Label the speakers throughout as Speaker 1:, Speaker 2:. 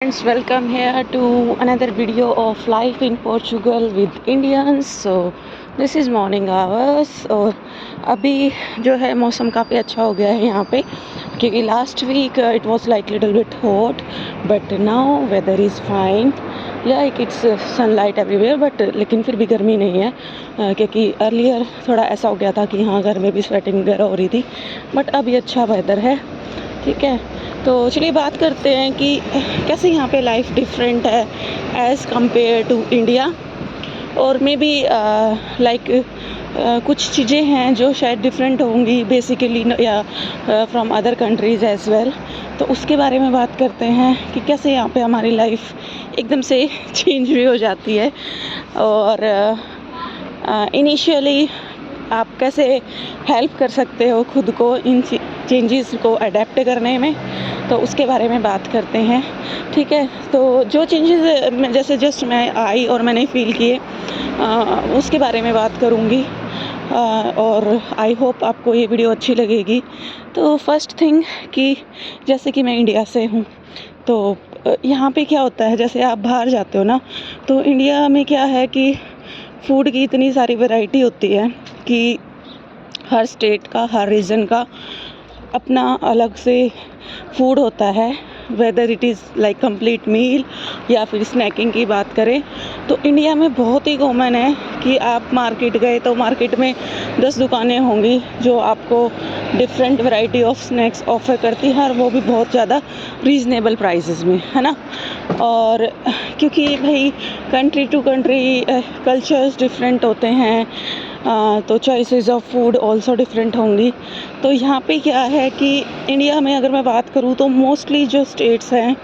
Speaker 1: Friends, welcome here to another video of life in Portugal with Indians. So this is morning hours और अभी जो है मौसम काफ़ी अच्छा हो गया है यहाँ पे, क्योंकि last week it was like little bit hot but now weather is fine, like it's sunlight everywhere, but लेकिन फिर भी गर्मी नहीं है, क्योंकि अर्लियर थोड़ा ऐसा हो गया था कि हाँ घर में भी स्वेटिंग वगैरह हो रही थी, बट अभी अच्छा वेदर है। ठीक है, तो चलिए बात करते हैं कि कैसे यहाँ पे लाइफ डिफरेंट है एज़ कंपेयर टू इंडिया, और मे बी लाइक कुछ चीज़ें हैं जो शायद डिफरेंट होंगी बेसिकली या from other countries as well. तो उसके बारे में बात करते हैं कि कैसे यहाँ पे हमारी लाइफ एकदम से चेंज भी हो जाती है, और इनिशियली आप कैसे हेल्प कर सकते हो खुद को इन चेंजेस को अडेप्ट करने में, तो उसके बारे में बात करते हैं। ठीक है, तो जो चेंजेस जैसे जस्ट मैं आई और मैंने फ़ील किए उसके बारे में बात करूँगी, और आई होप आपको ये वीडियो अच्छी लगेगी। तो फर्स्ट थिंग कि जैसे कि मैं इंडिया से हूँ, तो यहाँ पे क्या होता है, जैसे आप बाहर जाते हो ना, तो इंडिया में क्या है कि फूड की इतनी सारी वैरायटी होती है कि हर स्टेट का, हर रीजन का अपना अलग से फूड होता है, whether it is like complete meal या फिर स्नैकिंग की बात करें तो इंडिया में बहुत ही कॉमन है कि आप मार्केट गए तो मार्केट में 10 दुकानें होंगी जो आपको different variety of snacks offer करती हैं, और वो भी बहुत ज़्यादा रीज़नेबल प्राइसेस में, है ना। और क्योंकि भाई country to country cultures different होते हैं, तो choices of food also different होंगी। तो यहाँ पे क्या है कि इंडिया में अगर मैं बात करूँ तो मोस्टली जो स्टेट्स हैं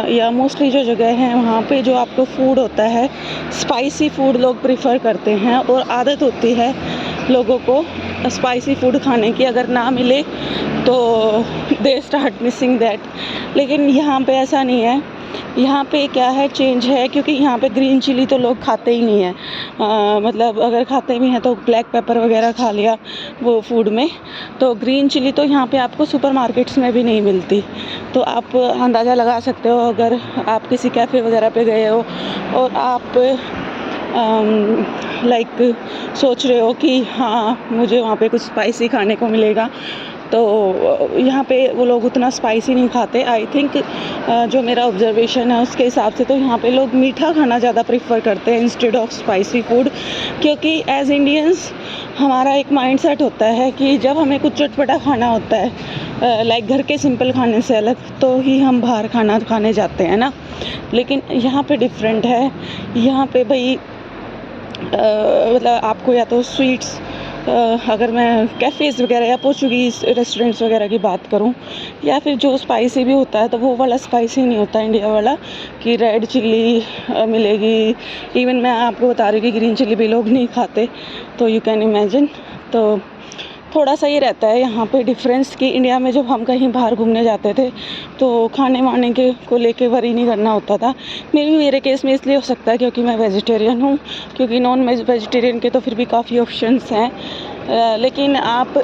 Speaker 1: या मोस्टली जो जगह हैं वहाँ पे जो आपको फूड होता है, स्पाइसी फूड लोग प्रिफर करते हैं, और आदत होती है लोगों को स्पाइसी फूड खाने की, अगर ना मिले तो दे स्टार्ट मिसिंग दैट। लेकिन यहाँ पे ऐसा नहीं है, यहाँ पे क्या है चेंज है, क्योंकि यहाँ पे ग्रीन चिली तो लोग खाते ही नहीं है, मतलब अगर खाते भी हैं तो ब्लैक पेपर वगैरह खा लिया वो फूड में, तो ग्रीन चिली तो यहाँ पे आपको सुपरमार्केट्स में भी नहीं मिलती। तो आप अंदाज़ा लगा सकते हो, अगर आप किसी कैफ़े वगैरह पे गए हो और आप लाइक सोच रहे हो कि हाँ मुझे वहाँ पे कुछ स्पाइसी खाने को मिलेगा, तो यहाँ पे वो लोग उतना स्पाइसी नहीं खाते। आई थिंक जो मेरा ऑब्जर्वेशन है उसके हिसाब से तो यहाँ पे लोग मीठा खाना ज़्यादा प्रेफर करते हैं इंस्टेड ऑफ स्पाइसी फूड, क्योंकि एज इंडियंस हमारा एक माइंडसेट होता है कि जब हमें कुछ चटपटा खाना होता है लाइक घर के सिंपल खाने से अलग, तो ही हम बाहर खाना खाने जाते हैं ना। लेकिन यहाँ पे डिफरेंट है, यहाँ पे भाई मतलब आपको या तो स्वीट्स, अगर मैं कैफ़ेज़ वगैरह या पोर्चुगीज़ रेस्टोरेंट्स वगैरह की बात करूं, या फिर जो स्पाइसी भी होता है तो वो वाला स्पाइसी नहीं होता इंडिया वाला कि रेड चिल्ली मिलेगी। इवन मैं आपको बता रही हूँ कि ग्रीन चिल्ली भी लोग नहीं खाते, तो यू कैन इमेजिन। तो थोड़ा सा ये रहता है यहाँ पे डिफरेंस कि इंडिया में जब हम कहीं बाहर घूमने जाते थे तो खाने वाने के को लेके वरी नहीं करना होता था। मेरे केस में इसलिए हो सकता है क्योंकि मैं वेजिटेरियन हूँ, क्योंकि नॉन वेजिटेरियन के तो फिर भी काफ़ी ऑप्शंस हैं। लेकिन आप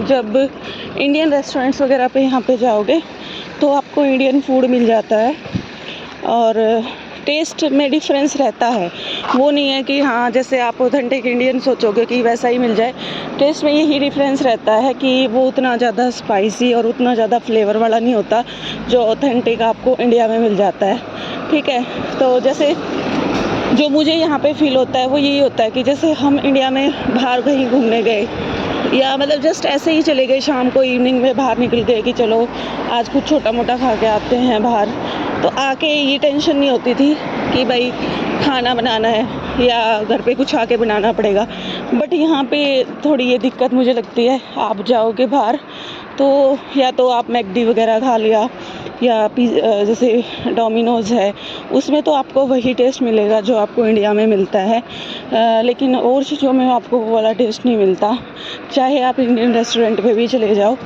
Speaker 1: जब इंडियन रेस्टोरेंट्स वगैरह पे यहाँ पे जाओगे तो आपको इंडियन फूड मिल जाता है, और टेस्ट में डिफरेंस रहता है। वो नहीं है कि हाँ जैसे आप ऑथेंटिक इंडियन सोचोगे कि वैसा ही मिल जाए, टेस्ट में यही डिफरेंस रहता है कि वो उतना ज़्यादा स्पाइसी और उतना ज़्यादा फ्लेवर वाला नहीं होता जो ऑथेंटिक आपको इंडिया में मिल जाता है। ठीक है, तो जैसे जो मुझे यहाँ पे फील होता है वो यही होता है कि जैसे हम इंडिया में बाहर कहीं घूमने गए, या मतलब जस्ट ऐसे ही चले गए शाम को, इवनिंग में बाहर निकल गए कि चलो आज कुछ छोटा मोटा खा के आते हैं बाहर, तो आके ये टेंशन नहीं होती थी कि भाई खाना बनाना है या घर पे कुछ आके बनाना पड़ेगा। बट यहाँ पे थोड़ी ये दिक्कत मुझे लगती है, आप जाओगे बाहर तो या तो आप मैकडी वगैरह खा लिया, या जैसे डोमिनोज़ है, उसमें तो आपको वही टेस्ट मिलेगा जो आपको इंडिया में मिलता है, लेकिन और चीज़ों में आपको वो वाला टेस्ट नहीं मिलता। चाहे आप इंडियन रेस्टोरेंट पे भी चले जाओ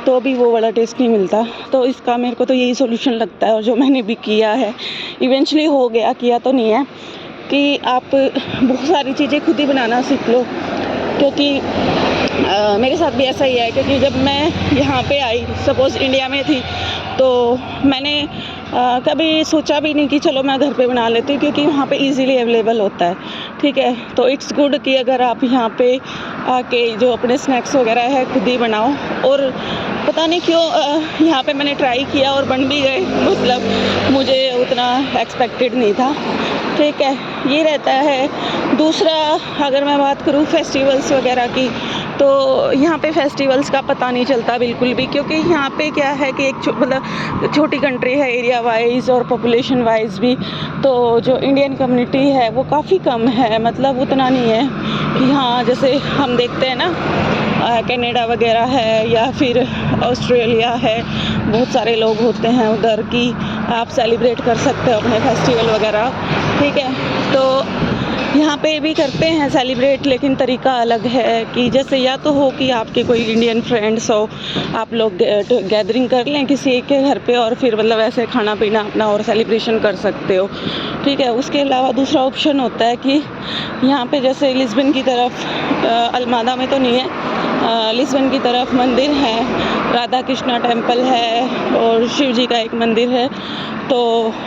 Speaker 1: तो भी वो वाला टेस्ट नहीं मिलता। तो इसका मेरे को तो यही सॉल्यूशन लगता है, और जो मैंने भी किया है, इवेंचुअली हो गया, किया तो नहीं है, कि आप बहुत सारी चीज़ें खुद ही बनाना सीख लो। क्योंकि मेरे साथ भी ऐसा ही है, क्योंकि जब मैं यहाँ पे आई, सपोज़ इंडिया में थी तो मैंने कभी सोचा भी नहीं कि चलो मैं घर पे बना लेती हूँ, क्योंकि वहाँ पे इजीली अवेलेबल होता है। ठीक है, तो इट्स गुड कि अगर आप यहाँ पे आके जो अपने स्नैक्स वगैरह है खुद ही बनाओ। और पता नहीं क्यों यहाँ पे मैंने ट्राई किया और बन भी गए, मतलब मुझे उतना एक्सपेक्टेड नहीं था। ठीक है, ये रहता है। दूसरा, अगर मैं बात करूँ फेस्टिवल्स वगैरह की, तो यहाँ पे फेस्टिवल्स का पता नहीं चलता बिल्कुल भी, क्योंकि यहाँ पे क्या है कि एक मतलब छोटी कंट्री है एरिया वाइज और पॉपुलेशन वाइज भी। तो जो इंडियन कम्युनिटी है वो काफ़ी कम है, मतलब उतना नहीं है कि हाँ जैसे हम देखते हैं ना कनाडा वगैरह है या फिर ऑस्ट्रेलिया है, बहुत सारे लोग होते हैं उधर की आप सेलिब्रेट कर सकते हो अपने फेस्टिवल वगैरह। ठीक है, तो यहाँ पे भी करते हैं सेलिब्रेट, लेकिन तरीका अलग है कि जैसे या तो हो कि आपके कोई इंडियन फ्रेंड्स हो, आप लोग गैदरिंग कर लें किसी एक के घर पे और फिर मतलब ऐसे खाना पीना अपना और सेलिब्रेशन कर सकते हो। ठीक है, उसके अलावा दूसरा ऑप्शन होता है कि यहाँ पे जैसे लिस्बन की तरफ, अल्मादा में तो नहीं है, लिस्बन की तरफ मंदिर है, राधा कृष्णा टेम्पल है और शिव जी का एक मंदिर है। तो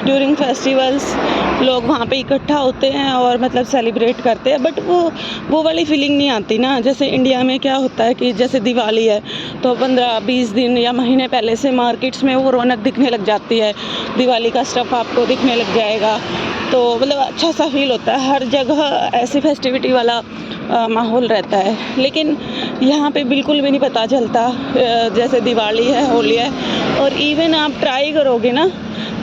Speaker 1: ड्यूरिंग फेस्टिवल्स लोग वहाँ पे इकट्ठा होते हैं और मतलब सेलिब्रेट करते हैं, बट वो वाली फीलिंग नहीं आती ना। जैसे इंडिया में क्या होता है कि जैसे दिवाली है तो 15-20 दिन या महीने पहले से मार्केट्स में वो रौनक दिखने लग जाती है, दिवाली का स्टफ़ आपको दिखने लग जाएगा, तो मतलब अच्छा सा फील होता है, हर जगह ऐसी फेस्टिविटी वाला माहौल रहता है। लेकिन यहाँ पे बिल्कुल भी नहीं पता चलता, जैसे दिवाली है, होली है, और इवन आप ट्राई करोगे ना,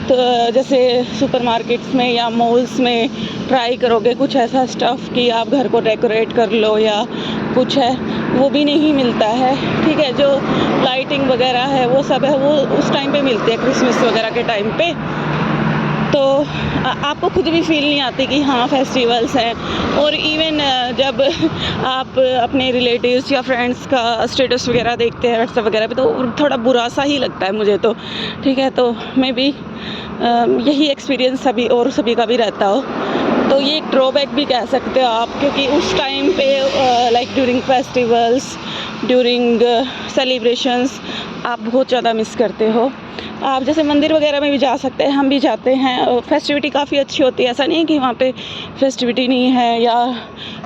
Speaker 1: तो जैसे सुपरमार्केट्स में या मॉल्स में ट्राई करोगे कुछ ऐसा स्टफ़ कि आप घर को डेकोरेट कर लो या कुछ है, वो भी नहीं मिलता है। ठीक है, जो लाइटिंग वगैरह है वो सब है, वो उस टाइम पे मिलती है, क्रिसमस वगैरह के टाइम पे। तो आपको खुद भी फील नहीं आती कि हाँ फेस्टिवल्स हैं। और इवन जब आप अपने रिलेटिव्स या फ्रेंड्स का स्टेटस वगैरह देखते हैं व्हाट्सएप वगैरह पे, तो थोड़ा बुरा सा ही लगता है मुझे तो। ठीक है, तो मैं भी यही एक्सपीरियंस सभी का भी रहता हो, तो ये एक ड्रॉबैक भी कह सकते हो आप, क्योंकि उस टाइम पे like during festivals, during celebrations आप बहुत ज़्यादा मिस करते हो। आप जैसे मंदिर वगैरह में भी जा सकते हैं, हम भी जाते हैं, फेस्टिविटी काफ़ी अच्छी होती है, ऐसा नहीं है कि वहाँ पे फेस्टिविटी नहीं है, या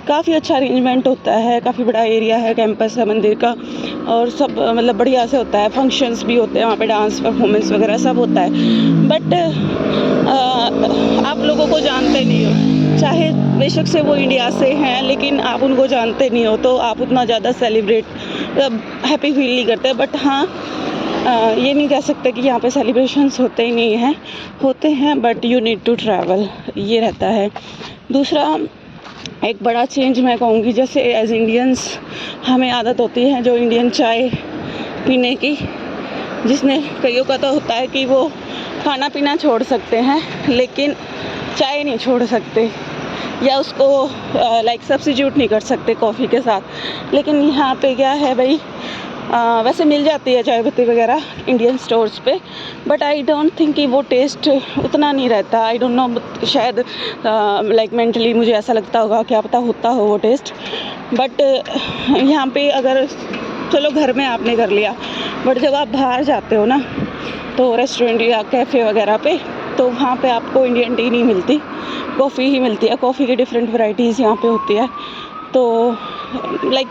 Speaker 1: काफ़ी अच्छा अरेंजमेंट होता है, काफ़ी बड़ा एरिया है, कैंपस है मंदिर का, और सब मतलब बढ़िया से होता है, फंक्शंस भी होते हैं वहाँ पे, डांस परफॉर्मेंस वगैरह सब होता है। बट आप लोगों को जानते नहीं हो, चाहे बेशक से वो इंडिया से हैं, लेकिन आप उनको जानते नहीं हो, तो आप उतना ज़्यादा सेलिब्रेट हैप्पी फील नहीं करते। बट हाँ, ये नहीं कह सकते कि यहाँ पे सेलिब्रेशंस होते ही नहीं हैं, होते हैं, but you need to travel, ये रहता है। दूसरा एक बड़ा चेंज मैं कहूँगी, जैसे एज इंडियंस हमें आदत होती है जो इंडियन चाय पीने की, जिसने कईयों का तो होता है कि वो खाना पीना छोड़ सकते हैं लेकिन चाय नहीं छोड़ सकते, या उसको लाइक सब्स्टिट्यूट नहीं कर सकते कॉफ़ी के साथ। लेकिन यहाँ पे क्या है भाई, वैसे मिल जाती है चाय पत्ती वगैरह इंडियन स्टोर्स पे, बट आई डोंट थिंक कि वो टेस्ट उतना नहीं रहता। आई डोंट नो, शायद लाइक मेंटली मुझे ऐसा लगता होगा, क्या पता होता हो वो टेस्ट। बट यहाँ पे अगर चलो घर में आपने कर लिया, बट जब आप बाहर जाते हो ना, तो रेस्टोरेंट या कैफ़े वगैरह पे, तो वहाँ पे आपको इंडियन टी नहीं मिलती, कॉफ़ी ही मिलती है। कॉफ़ी की डिफरेंट वैरायटीज़ यहाँ पे होती है, तो लाइक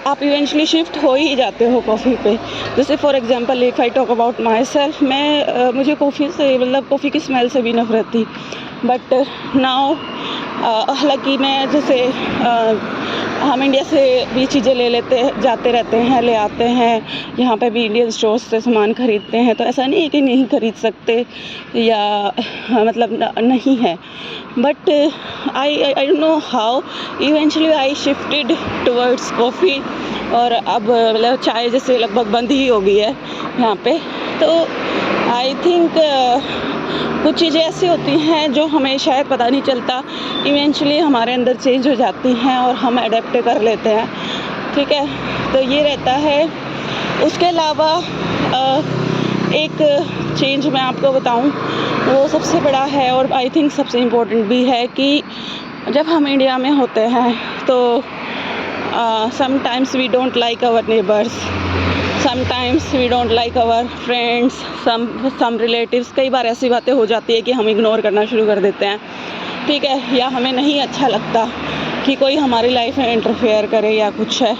Speaker 1: आप इवेंचुअली शिफ्ट हो ही जाते हो कॉफ़ी पे। जैसे for example if I talk about my self, मैं मुझे कॉफ़ी से मतलब कॉफ़ी की स्मेल से भी नफरत थी, बट नाउ हालांकि मैं जैसे हम इंडिया से भी चीज़ें जाते रहते हैं, ले आते हैं, यहाँ पे भी इंडियन स्टोर्स से सामान ख़रीदते हैं, तो ऐसा नहीं है कि नहीं ख़रीद सकते या मतलब नहीं है। But I don't know how eventually I shifted towards coffee, और अब मतलब चाय जैसे लगभग बंद ही हो गई है यहाँ पे। तो आई थिंक कुछ चीज़ें ऐसी होती हैं जो हमें शायद पता नहीं चलता, इवेंचुअली हमारे अंदर चेंज हो जाती हैं और हम अडेप्ट कर लेते हैं। ठीक है, तो ये रहता है। उसके अलावा एक चेंज मैं आपको बताऊं, वो सबसे बड़ा है और आई थिंक सबसे इम्पोर्टेंट भी है, कि जब हम इंडिया में होते हैं तो sometimes we don't like our neighbours. Sometimes we don't like our friends, some relatives, कई बार ऐसी बातें हो जाती है कि हम इग्नोर करना शुरू कर देते हैं, ठीक है, या हमें नहीं अच्छा लगता कि कोई हमारी लाइफ में इंटरफेयर करे या कुछ है।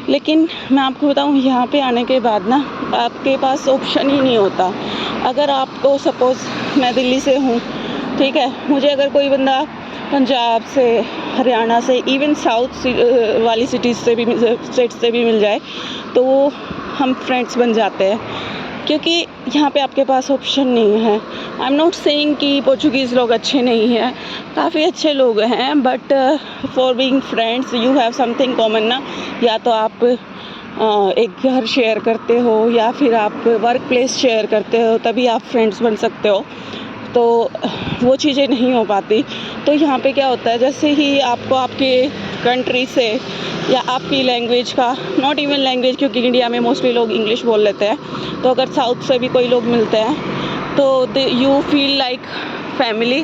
Speaker 1: लेकिन मैं आपको बताऊँ, यहाँ पे आने के बाद ना आपके पास ऑप्शन ही नहीं होता। अगर आपको सपोज़ मैं दिल्ली से हूँ, ठीक है, मुझे अगर कोई बंदा पंजाब से, हरियाणा से, इवन साउथ वाली सिटीज़ से भी, स्टेट से भी मिल जाए तो वो हम फ्रेंड्स बन जाते हैं, क्योंकि यहाँ पे आपके पास ऑप्शन नहीं है। आई एम नॉट सेइंग कि पोर्चुगीज़ लोग अच्छे नहीं हैं, काफ़ी अच्छे लोग हैं, but for being friends you have something common ना। या तो आप एक घर शेयर करते हो या फिर आप वर्क प्लेस शेयर करते हो, तभी आप फ्रेंड्स बन सकते हो। तो वो चीज़ें नहीं हो पाती। तो यहाँ पे क्या होता है, जैसे ही आपको आपके कंट्री से या आपकी लैंग्वेज का, नॉट इवन लैंग्वेज, क्योंकि इंडिया में मोस्टली लोग इंग्लिश बोल लेते हैं, तो अगर साउथ से भी कोई लोग मिलते हैं तो यू फील लाइक फैमिली,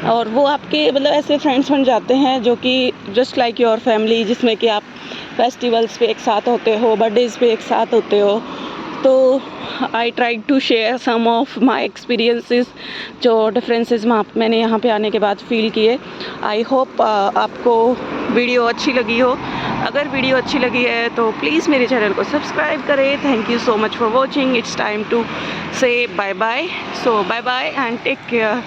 Speaker 1: और वो आपके मतलब ऐसे फ्रेंड्स बन जाते हैं जो कि जस्ट लाइक योर फैमिली, जिसमें कि आप फेस्टिवल्स पे एक साथ होते हो, बर्थडेज़ पे एक साथ होते हो। तो I try to share some of my experiences, जो डिफरेंसेस मैंने यहाँ पे आने के बाद फ़ील किए। आई होप आपको वीडियो अच्छी लगी हो। अगर वीडियो अच्छी लगी है तो प्लीज़ मेरे चैनल को सब्सक्राइब करें। Thank you so much for watching. It's time to say bye bye. So bye bye and take care.